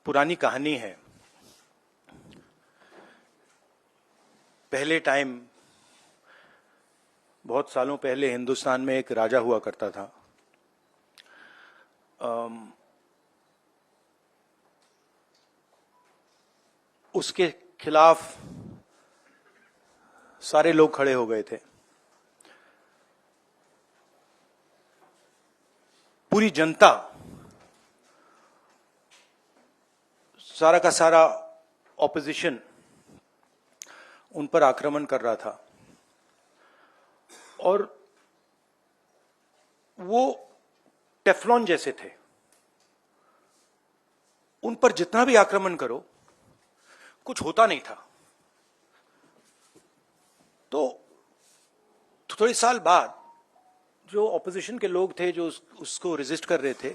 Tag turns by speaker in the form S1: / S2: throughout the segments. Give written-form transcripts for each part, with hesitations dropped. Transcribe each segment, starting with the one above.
S1: पुरानी कहानी है। पहले टाइम, बहुत सालों पहले हिंदुस्तान में एक राजा हुआ करता था। उसके खिलाफ सारे लोग खड़े हो गए थे। पूरी जनता, सारा का सारा ऑपोजिशन उन पर आक्रमण कर रहा था और वो टेफ्लॉन जैसे थे। उन पर जितना भी आक्रमण करो कुछ होता नहीं था। तो थोड़े साल बाद जो ऑपोजिशन के लोग थे जो उसको रेजिस्ट कर रहे थे,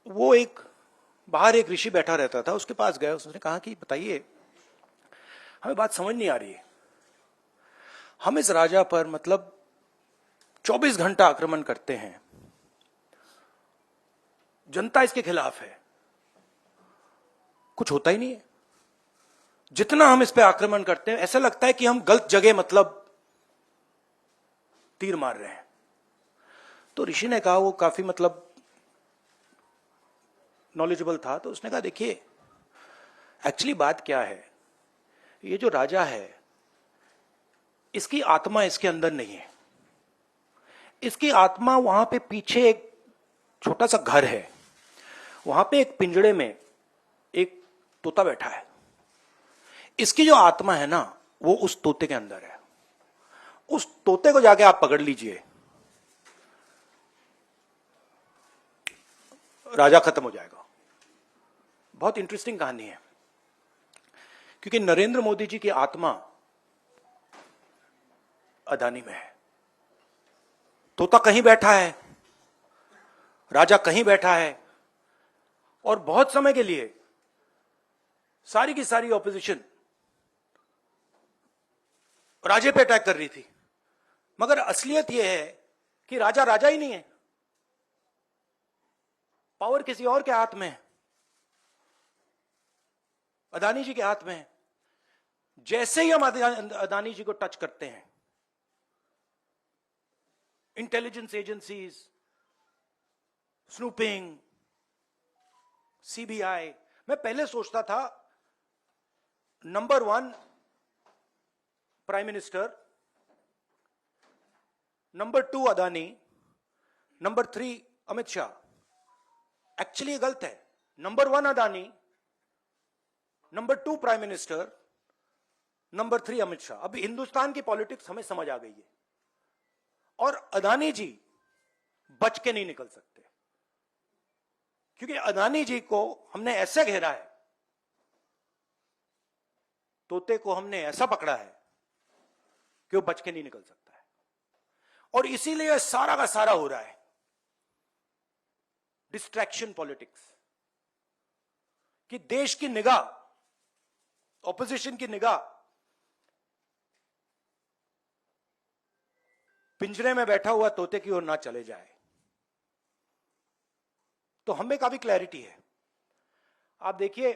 S1: वो बाहर एक ऋषि बैठा रहता था, उसके पास गए। उसने कहा कि बताइए, हमें बात समझ नहीं आ रही है। हम इस राजा पर 24 घंटा आक्रमण करते हैं, जनता इसके खिलाफ है, कुछ होता ही नहीं है। जितना हम इस पे आक्रमण करते हैं ऐसा लगता है कि हम गलत जगह तीर मार रहे हैं। तो ऋषि ने कहा, वो काफी नॉलेजेबल था, तो उसने कहा देखिए, एक्चुअली बात क्या है, ये जो राजा है इसकी आत्मा इसके अंदर नहीं है। इसकी आत्मा वहां पे पीछे एक छोटा सा घर है, वहां पे एक पिंजड़े में एक तोता बैठा है। इसकी जो आत्मा है ना, वो उस तोते के अंदर है। उस तोते को जाके आप पकड़ लीजिए, राजा खत्म हो जाएगा। बहुत इंटरेस्टिंग कहानी है, क्योंकि नरेंद्र मोदी जी की आत्मा अदानी में है। तोता कहीं बैठा है, राजा कहीं बैठा है, और बहुत समय के लिए सारी की सारी ऑपोजिशन राजे पे अटैक कर रही थी। मगर असलियत यह है कि राजा राजा ही नहीं है, पावर किसी और के हाथ में है, अदानी जी के हाथ में है। जैसे ही हम अदानी जी को टच करते हैं, इंटेलिजेंस एजेंसीज, स्नूपिंग, सीबीआई। मैं पहले सोचता था number 1 prime minister, number 2 Adani, number 3 Amit Shah. Actually गलत है। Number 1 Adani, number 2 prime minister, number 3 Amit Shah. अब हिंदुस्तान की पॉलिटिक्स हमें समझ आ गई है, और अदानी जी बच के नहीं निकल सकते, क्योंकि अदानी जी को हमने ऐसे घेरा है, तोते को हमने ऐसा पकड़ा है कि वो बच के नहीं निकल सकता है। और इसीलिए सारा का सारा हो रहा है डिस्ट्रैक्शन पॉलिटिक्स, कि देश की निगाह, ऑपोजिशन की निगाह पिंजरे में बैठा हुआ तोते की ओर ना चले जाए। तो हमें काफी क्लैरिटी है। आप देखिए,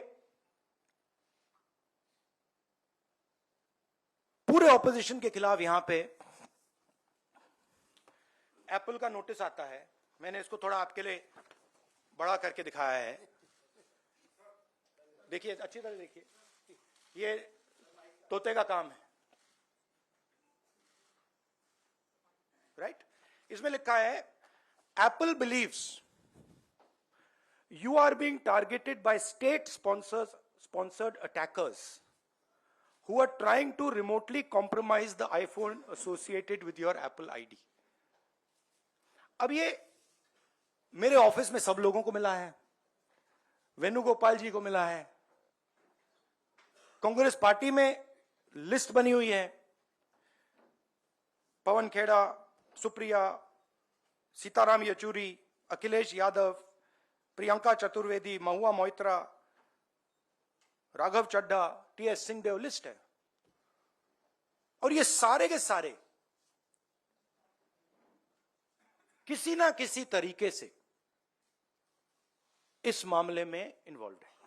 S1: पूरे ऑपोजिशन के खिलाफ यहां पे एप्पल का नोटिस आता है। मैंने इसको थोड़ा आपके लिए बड़ा करके दिखाया है। देखिए, अच्छी तरह देखिए, ये तोते का काम है, राइट? इसमें लिखा है, Apple believes you are being targeted by state-sponsored attackers who are trying to remotely compromise the iPhone associated with your Apple ID. अब ये मेरे ऑफिस में सब लोगों को मिला है, वेणुगोपाल जी को मिला है, कांग्रेस पार्टी में लिस्ट बनी हुई है, पवन खेड़ा, सुप्रिया, सीताराम येचुरी, अखिलेश यादव, प्रियंका चतुर्वेदी, महुआ मोइत्रा, राघव चड्ढा, टीएस सिंहदेव, लिस्ट है। और ये सारे के सारे किसी ना किसी तरीके से इस मामले में इन्वॉल्व है।